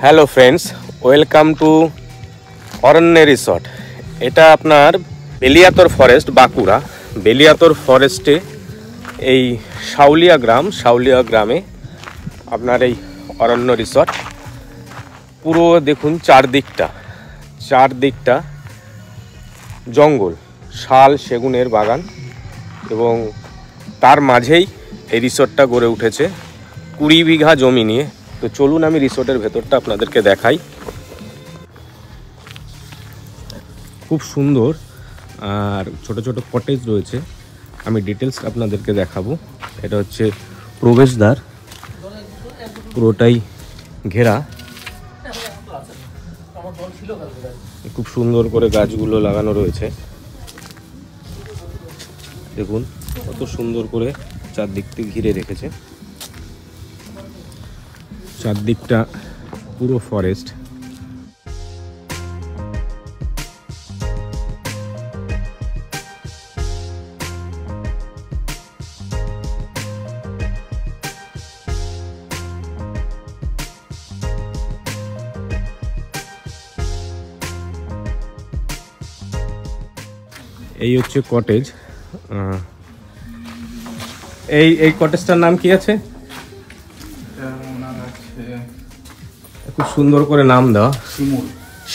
Hello friends, welcome to Aranya resort. এটা আপনার বেলিয়াতর forest, Bankura বেলিয়াতর ফরেস্টে এই শাউলিয়া গ্রামে আপনার এই অরণ্য রিসর্ট। পুরো দেখুন চারদিকটা জঙ্গল, শাল সেগুনের বাগান এবং তার মাঝেই এই রিসর্টটা গড়ে উঠেছে 20 বিঘা জমি নিয়ে। তো চলুন আমি রিসর্টের ভেতরটা আপনাদেরকে দেখাই। খুব সুন্দর আর ছোট ছোট কটেজ রয়েছে, আমি ডিটেলস আপনাদেরকে দেখাবো। এটা হচ্ছে প্রবেশদ্বার, পুরোটাই ঘেরা, খুব সুন্দর করে গাছগুলো লাগানো রয়েছে। দেখুন কত সুন্দর করে চারদিক থেকে ঘিরে রেখেছে, চারদিকটা পুরো ফরেস্ট। এই হচ্ছে কটেজ। এই কটেজটার নাম কি আছে? খুব সুন্দর করে নাম দেওয়া,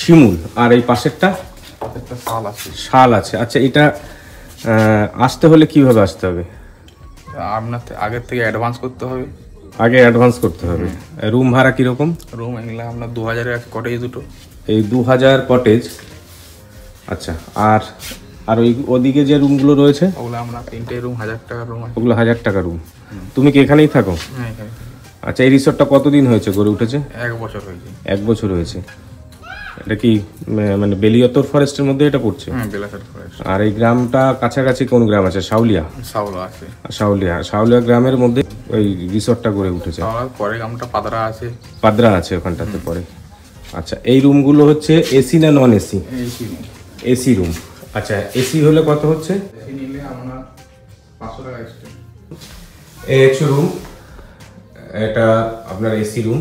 শিমুল। আর এই পাশেরটা শাল আছে। আচ্ছা, এটা আসতে হলে কিভাবে আসতে হবে? আপনার আগের থেকে অ্যাডভান্স করতে হবে। আগে অ্যাডভান্স করতে হবে। রুম ভাড়া কিরকম? রুম এগুলো আপনার 2000-এর আছে কটেজ দুটো। এই 2000 কটেজ। আচ্ছা, আর ওদিকে যে রুমগুলো রয়েছে ওগুলো আমরা 3টে রুম 1000 টাকার রুম আছে। ওগুলো 1000 টাকা রুম। তুমি কি এখানেই থাকো? হ্যাঁ, এখানে। আচ্ছা, এই রিসর্টটা কতদিন হয়েছে গড়ে উঠেছে? 1 বছর হয়েছে। 1 বছর হয়েছে। এটা কি মানে বেলিয়াতর ফরেস্টের মধ্যে এটা পড়ছে? হ্যাঁ, বেলিয়াতর ফরেস্ট। আর এই গ্রামটা কাছাকাছি কোন গ্রাম আছে? শাউলিয়া আছে। শাউলিয়া গ্রামের মধ্যে ওই রিসর্টটা গড়ে উঠেছে। পরে গ্রামটা পাদরা আছে ওখানটাতে পরে। আচ্ছা, এই রুমগুলো হচ্ছে এসি না নন এসি? AC room. আচ্ছা, এসি হলে কত হচ্ছে? এসি নিলে আমরা 500 টাকা এক্সট্রা। এই হচ্ছে রুম, এটা আপনার এসি রুম।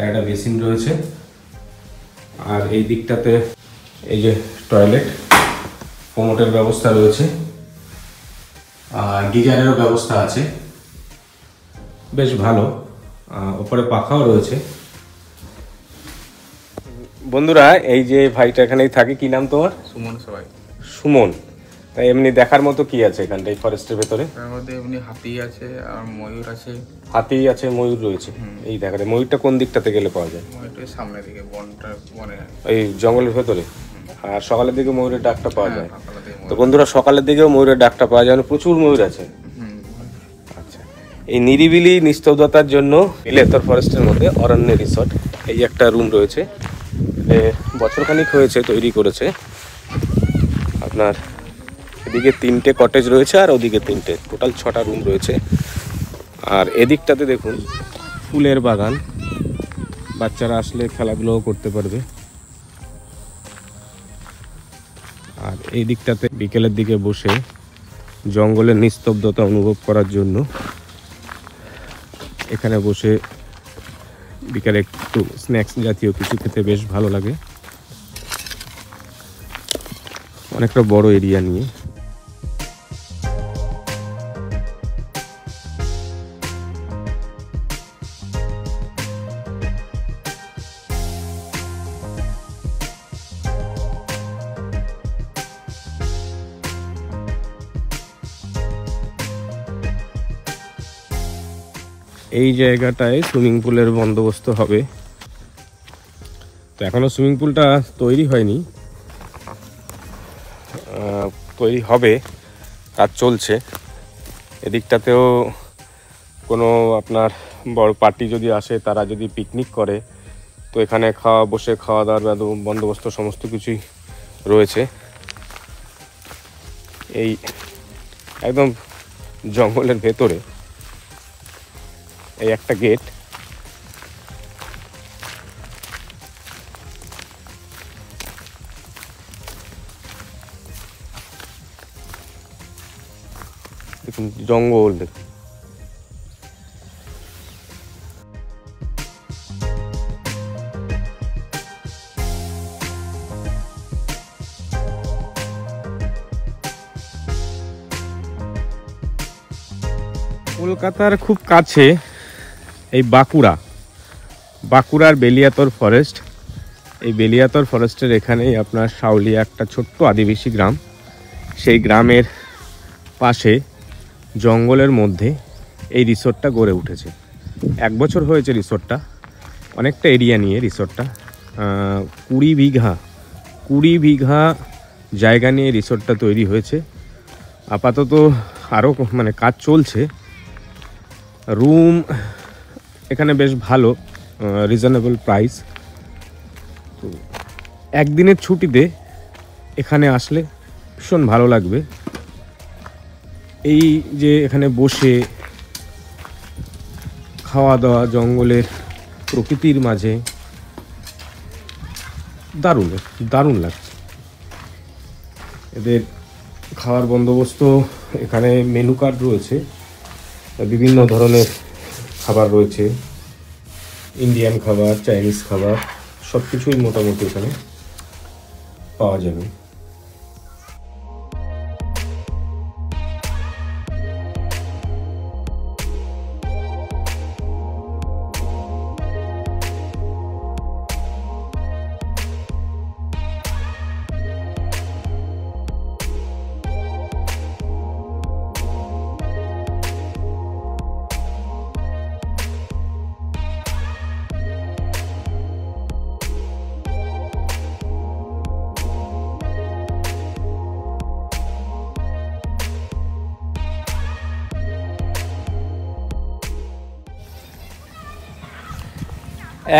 একটা বেসিন রয়েছে, আর এই দিকটাতে এই যে টয়লেট, কোমোটের ব্যবস্থা রয়েছে, আর গিজারেরও ব্যবস্থা আছে, বেশ ভালো। উপরে পাখাও রয়েছে। বন্ধুরা, এই যে ভাইটা এখানেই থাকে, কি নাম তোমার? সুমন। তাই এমনি দেখার মতো কি আছে এখানটা এই ফরেস্টের ভেতরে? তার মধ্যে এমনি হাতি আছে আর ময়ূর আছে। হাতি আছে, ময়ূর রয়েছে। এই দেখাতে ময়ূরটা কোন দিকটাতে গেলে পাওয়া যায়? ময়ূরটা সামনের দিকে, বনে এই জঙ্গলের ভেতরে। আর সকালের দিকে ময়ূরের ডাকটা পাওয়া যায়। তো বন্ধুরা, সকালের দিকেও ময়ূরের ডাকটা পাওয়া যায়, প্রচুর ময়ূর আছে। আচ্ছা, এই নিরিবিলি নিস্তব্ধতার জন্য বেলিয়াতর ফরেস্টের মধ্যে অরণ্য রিসর্ট। এই একটা রুম রয়েছে, বছরখানিক হয়েছে তৈরি করেছে। আপনার এদিকে 3টে কটেজ রয়েছে আর ওদিকে 3টে, টোটাল 6টা রুম রয়েছে। আর এদিকটাতে দেখুন ফুলের বাগান, বাচ্চারা আসলে খেলাধুলাও করতে পারবে। আর এই দিকটাতে বিকেলের দিকে বসে জঙ্গলের নিস্তব্ধতা অনুভব করার জন্য এখানে বসে বিকেলে একটু স্ন্যাক্স জাতীয় কিছু খেতে বেশ ভালো লাগে। অনেকটা বড় এরিয়া নিয়ে। এই জায়গাটায় সুইমিং পুলের বন্দোবস্ত হবে। তো এখনো সুইমিং পুলটা তৈরি হয়নি, তৈরি হবে, কাজ চলছে। এদিকটাতেও কোনো আপনার বড় পার্টি যদি আসে, তারা যদি পিকনিক করে, তো এখানে বসে খাওয়া দাওয়ার বন্দোবস্ত সমস্ত কিছুই রয়েছে। এই একদম জঙ্গলের ভেতরে এই একটা গেট। দেখুন জঙ্গল, দেখুন কলকাতার খুব কাছে এই বাঁকুড়ার বেলিয়াতর ফরেস্ট। এই বেলিয়াতর ফরেস্টের এখানেই আপনার শাউলিয়া একটা ছোট্ট আদিবাসী গ্রাম। সেই গ্রামের পাশে জঙ্গলের মধ্যে এই রিসোর্টটা গড়ে উঠেছে। 1 বছর হয়েছে রিসোর্টটা, অনেকটা এরিয়া নিয়ে রিসোর্টটা। 20 বিঘা জায়গা নিয়ে রিসোর্টটা তৈরি হয়েছে। আপাতত আরও কাজ চলছে। রুম এখানে বেশ ভালো, রিজনেবল প্রাইস। তো একদিনের ছুটিতে এখানে আসলে ভীষণ ভালো লাগবে। এই যে এখানে বসে খাওয়া দাওয়া জঙ্গলের প্রকৃতির মাঝে দারুণ লাগছে। এদের খাওয়ার বন্দোবস্ত, এখানে মেনু কার্ড রয়েছে, বিভিন্ন ধরনের খাবার রয়েছে, ইন্ডিয়ান খাবার, চাইনিজ খাবার, সব কিছুই মোটামুটি এখানে পাওয়া যাবে।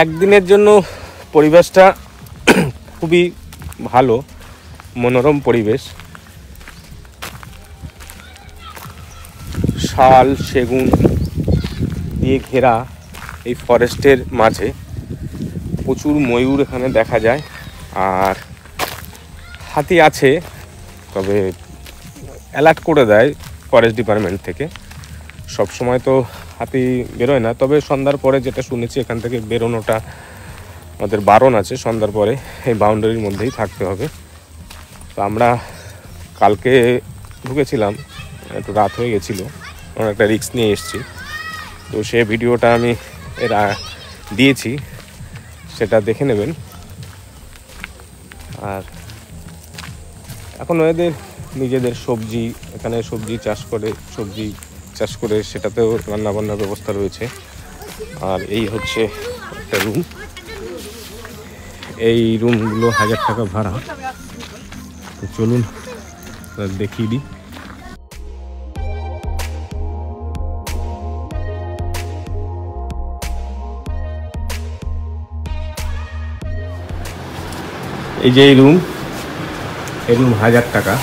একদিনের জন্য পরিবেশটা খুবই ভালো, মনোরম পরিবেশ। শাল সেগুন দিয়ে ঘেরা এই ফরেস্টের মাঝে প্রচুর ময়ূর এখানে দেখা যায়। আর হাতি আছে, তবে অ্যালার্ট করে দেয় ফরেস্ট ডিপার্টমেন্ট থেকে। সব সময় তো হাতি বেরোয় না, তবে সন্ধ্যার পরে যেটা শুনেছি এখান থেকে বেরোনোটা আমাদের বারণ আছে। সন্ধ্যার পরে এই বাউন্ডারির মধ্যেই থাকতে হবে। তো আমরা কালকে ঢুকেছিলাম, একটু রাত হয়ে গেছিলো, আমরা একটা রিস্ক নিয়ে এসেছি। তো সে ভিডিওটা আমি দিয়েছি, সেটা দেখে নেবেন। আর এখন এদের নিজেদের সবজি, এখানে সবজি চাষ করে সেটাতেও রান্নাবান্নার ব্যবস্থা রয়েছে। আর এই হচ্ছে একটা রুম, এই রুমগুলো 1000 টাকা ভাড়া। তো চলুন দেখিয়ে দিই। এই যে এই রুম 1000 টাকা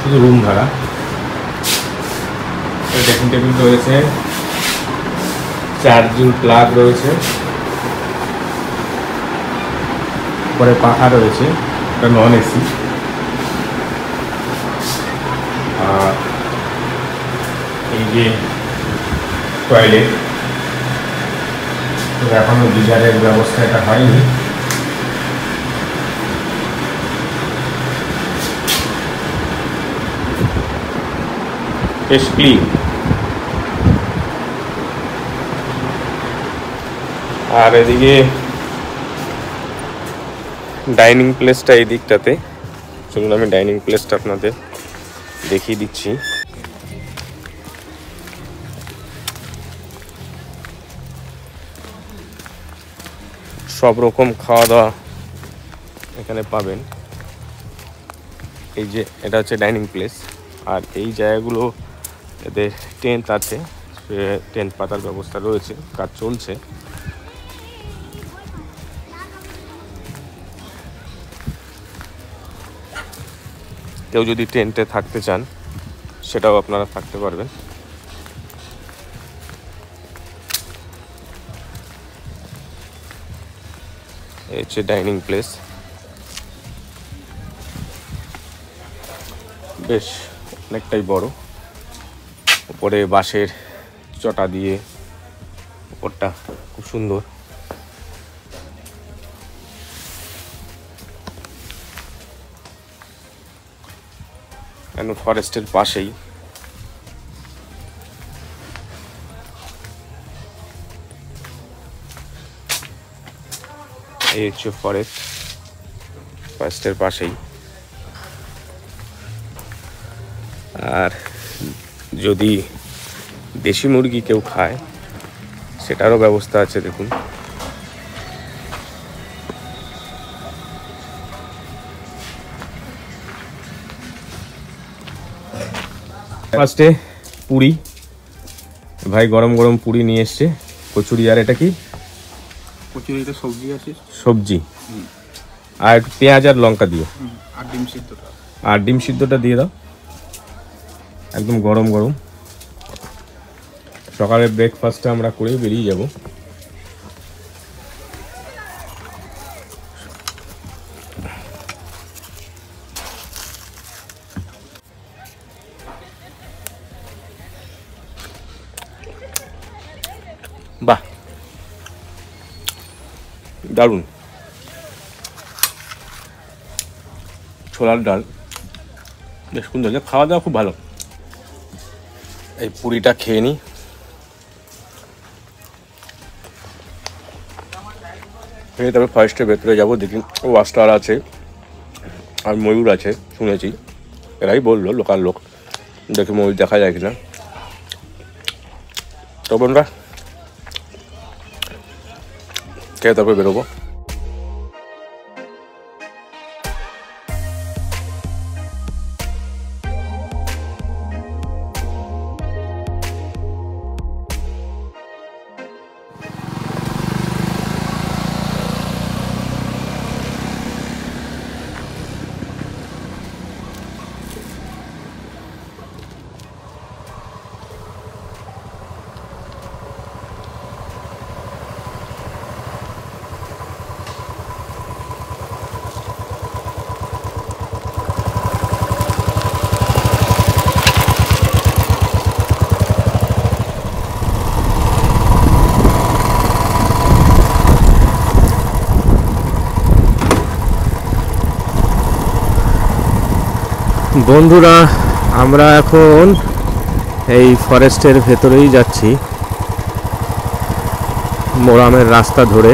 শুধু রুম ভাড়া। ড্রেসিং টেবিল রয়েছে, চার্জিং প্লাগ রয়েছে, পরে পাখা রয়েছে, এটা নন এসি। আর এই যে টয়লেট, এখনো গিজারের ব্যবস্থা এটা হয়নি। বেশ ক্লিন। আর এদিকে ডাইনিং প্লেসটা এই দিকটাতে, চলুন আমি ডাইনিং প্লেসটা আপনাদের দেখিয়ে দিচ্ছি। সব রকম খাওয়া দাওয়া এখানে পাবেন। এই যে এটা হচ্ছে ডাইনিং প্লেস। আর এই জায়গাগুলো এদের টেন্ট আছে, টেন্ট পাতার ব্যবস্থা রয়েছে, কাজ চলছে। কেউ যদি টেন্টে থাকতে চান সেটাও আপনারা থাকতে পারবেন। এই হচ্ছে ডাইনিং প্লেস, বেশ অনেকটাই বড়। উপরে বাঁশের চটা দিয়ে উপরটা খুব সুন্দর। কেন ফরেস্টের পাশেই এই হচ্ছে ফরেস্টের পাশেই। আর যদি দেশি মুরগি কেউ খায় সেটারও ব্যবস্থা আছে, দেখুন। ফার্স্টে পুরি, ভাই গরম গরম পুরি নিয়ে এসছে, কচুরি। আর এটা কি? কচুরিতে সবজি আছে, সবজি, আর একটু পেঁয়াজ আর লঙ্কা দিও, আর ডিম সিদ্ধটা। আর ডিম সিদ্ধটা দিয়ে দাও, একদম গরম গরম। সকালের ব্রেকফাস্টটা আমরা করে বেরিয়ে যাব। বাহ, দারুণ। ছোলার ডাল বেশ সুন্দর, খাওয়া দাওয়া খুব ভালো। এই পুরিটা খেয়ে নিই। খেয়ে তবে ফরেস্টের ভেতরে যাবো, দেখি ওয়াচ টাওয়ার আছে আর ময়ূর আছে শুনেছি, এরাই বললো লোকাল লোক, দেখে ময়ূর দেখা যায় কিনা। তো বোনরা খেয়ে তারপরে বেরোবো। বন্ধুরা, আমরা এখন এই ফরেস্টের ভেতরেই যাচ্ছি, মোরামের রাস্তা ধরে।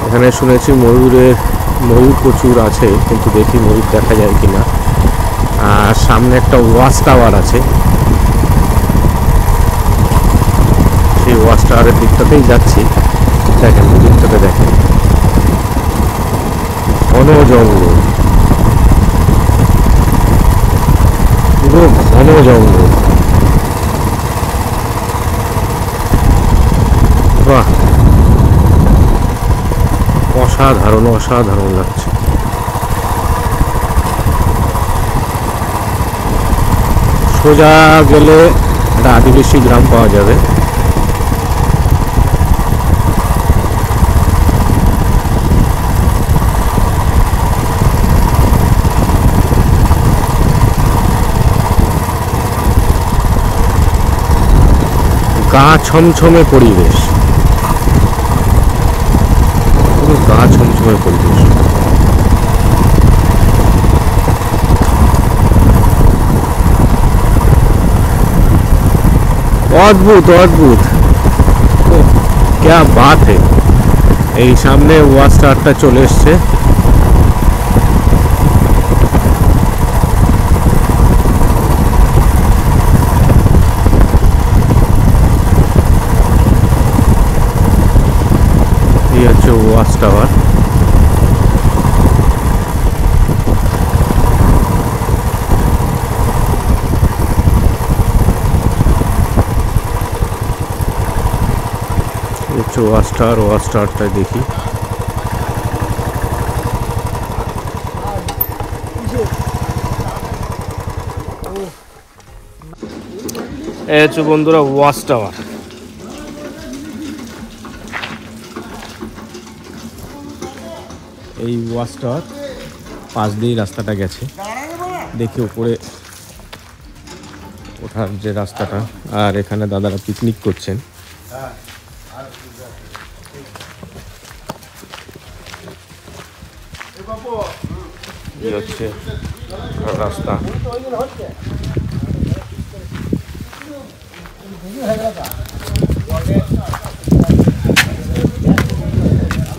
এখানে শুনেছি ময়ূর প্রচুর আছে, কিন্তু দেখি ময়ূর দেখা যায় কিনা। আর সামনে একটা ওয়াচ টাওয়ার আছে, সেই ওয়াচ টাওয়ারের দিকটাতেই যাচ্ছি। দেখেন দিকটাতে, দেখেন ঘন জঙ্গল, পুরো ঘন জঙ্গল। বাহ, অসাধারণ অসাধারণ লাগছে। সোজা গেলে একটা আদিবাসী গ্রাম পাওয়া যাবে। গা ছমছমে পরিবেশ, পুরো গা ছমছমে পরিবেশ। অদ্ভুত অদ্ভুত, क्या बात है। এই সামনে ওয়াচ টাওয়ারটা চলে এসছে। এই হচ্ছে ওয়াচ টাওয়ার। ওয়াচ টাওয়ারটা দেখি। এই হচ্ছে বন্ধুরা ওয়াচ টাওয়ার। এই ওয়াচ টাওয়ার পাশ দিয়েই রাস্তাটা গেছে, দেখি উপরে ওঠার যে রাস্তাটা। আর এখানে দাদারা পিকনিক করছেন। এই হচ্ছে রাস্তা।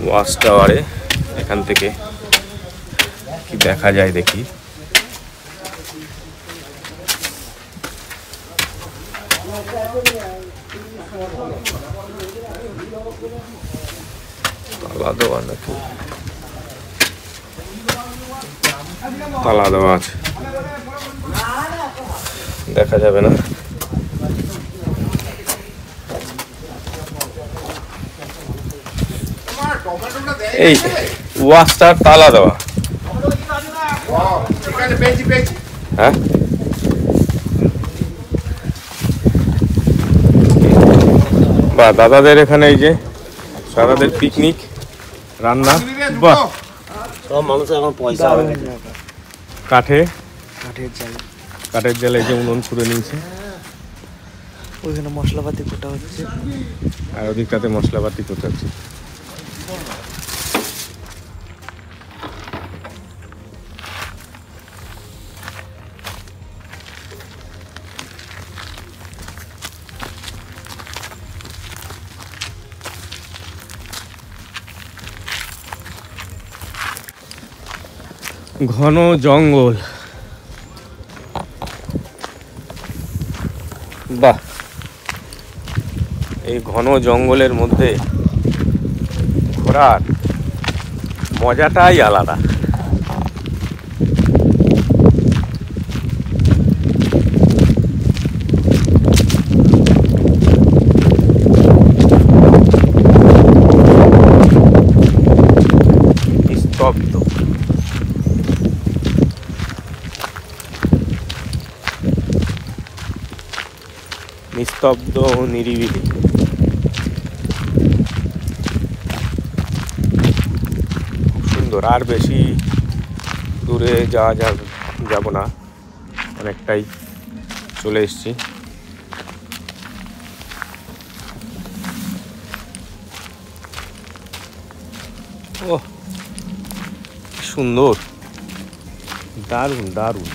ওয়াচ টাওয়ারে এখান থেকে কি দেখা যায় দেখি। তালা দেওয়া নাকি? তালা দেওয়া আছে, দেখা যাবে না। এই ওয়াচটার তালা দেওয়া। হ্যাঁ, বা দাদাদের এখানে এই যে দাদাদের পিকনিক রান্না, বাহ, সব মানুষ এখন পয়সা কাঠের কাঠের জাল জালে এই যে উনুন ছুড়ে নিয়েছে, ওইখানে মশলাপাতি কোটা হচ্ছে। আর ওদিকটাতে মশলাপাতি করতে হচ্ছে। ঘন জঙ্গল, বাহ, এই ঘন জঙ্গলের মধ্যে ঘোরার মজাটাই আলাদা। স্তব্ধ, নিস্তব্ধ, নিরিবিলি। সুন্দর। আর বেশি দূরে যাব না, অনেকটাই চলে এসেছি। ও সুন্দর, দারুণ দারুণ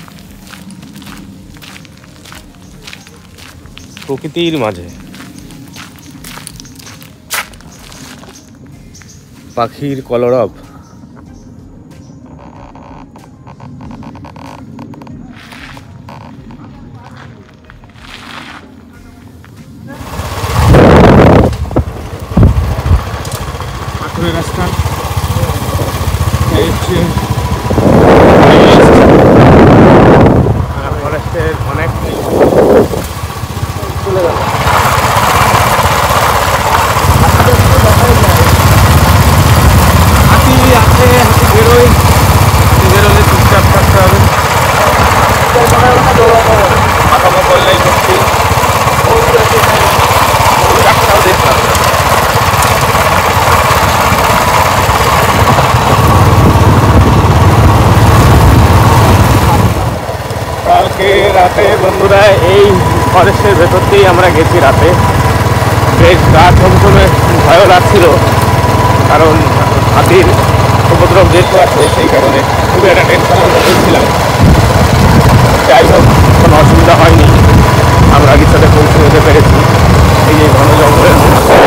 প্রকৃতির মাঝে পাখির কলরব। পাথরের রাস্তা, ফরেস্টের অনেক চলে গেল। হাতি আছে, হাতি বেরোয়, বেরোলে চুপচাপ থাকতে হবে। আগামো করলেই করছি, ডাক্তারও দেখতে হবে। কালকে রাতে বন্ধুরা এই ফরেস্টের ভেতর দিয়েই আমরা গেছি রাতে। বেশ গা ছমছমে ভয়ও লাগছিল, কারণ হাতির উপদ্রব যেহেতু আছে সেই কারণে খুবই একটা টেনশন ছিলাম। যাই হোক, কোনো অসুবিধা হয়নি, আমরা আগের সাথে পৌঁছে যেতে পেরেছি। এই যে ঘন জঙ্গলের মধ্যে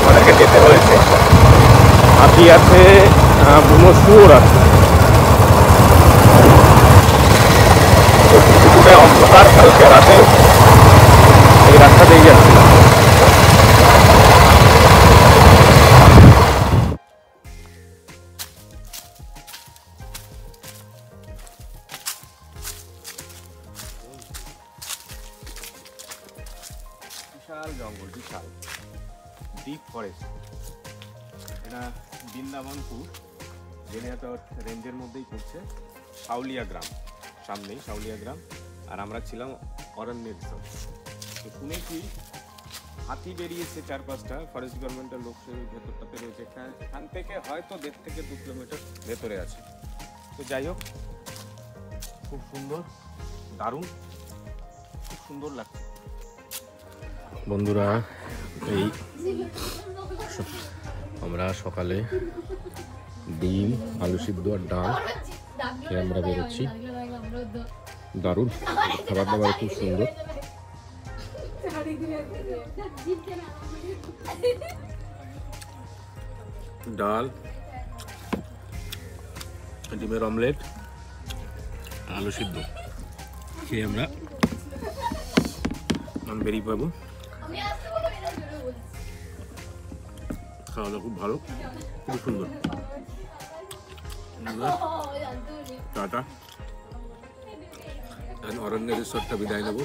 আমাদেরকে যেতে হয়েছে। হাতি আছে, বুনো শুয়োর আছে। অন্ধকার কালকে রাতে এই রাস্তাতেই যাচ্ছিলাম। বিশাল জঙ্গল, বিশাল ডিপ ফরেস্ট। এটা বৃন্দাবনপুর জেনেহাটা রেঞ্জের মধ্যেই পড়ছে। শাউলিয়া গ্রাম সামনেই, শাউলিয়া গ্রাম। আর আমরা ছিলাম অরণ্যের ভিতর। তো শুনেছি হাতি বেরিয়েছে 4-5টা, ফরেস্ট ডিপার্টমেন্টের লোক সেই ভেতরটাতে রয়েছে। এখান থেকে হয়তো 1.5 থেকে 2 কিলোমিটার ভেতরে আছে। তো যাই হোক, খুব সুন্দর, দারুণ, খুব সুন্দর লাগছে। বন্ধুরা, এই আমরা সকালে ডিম, আলু সিদ্ধ আর ডাল খেয়ে আমরা বেরোচ্ছি। দারুণ খাবার দাবার, খুব সুন্দর। ডাল, ডিমের অমলেট, আলু সিদ্ধ খেয়ে আমরা বেরিয়ে পাবো। খাওয়া দাওয়া খুব ভালো, খুব সুন্দর। টাটা। অরণ্যের রিসর্টটা বিদায় নেবো।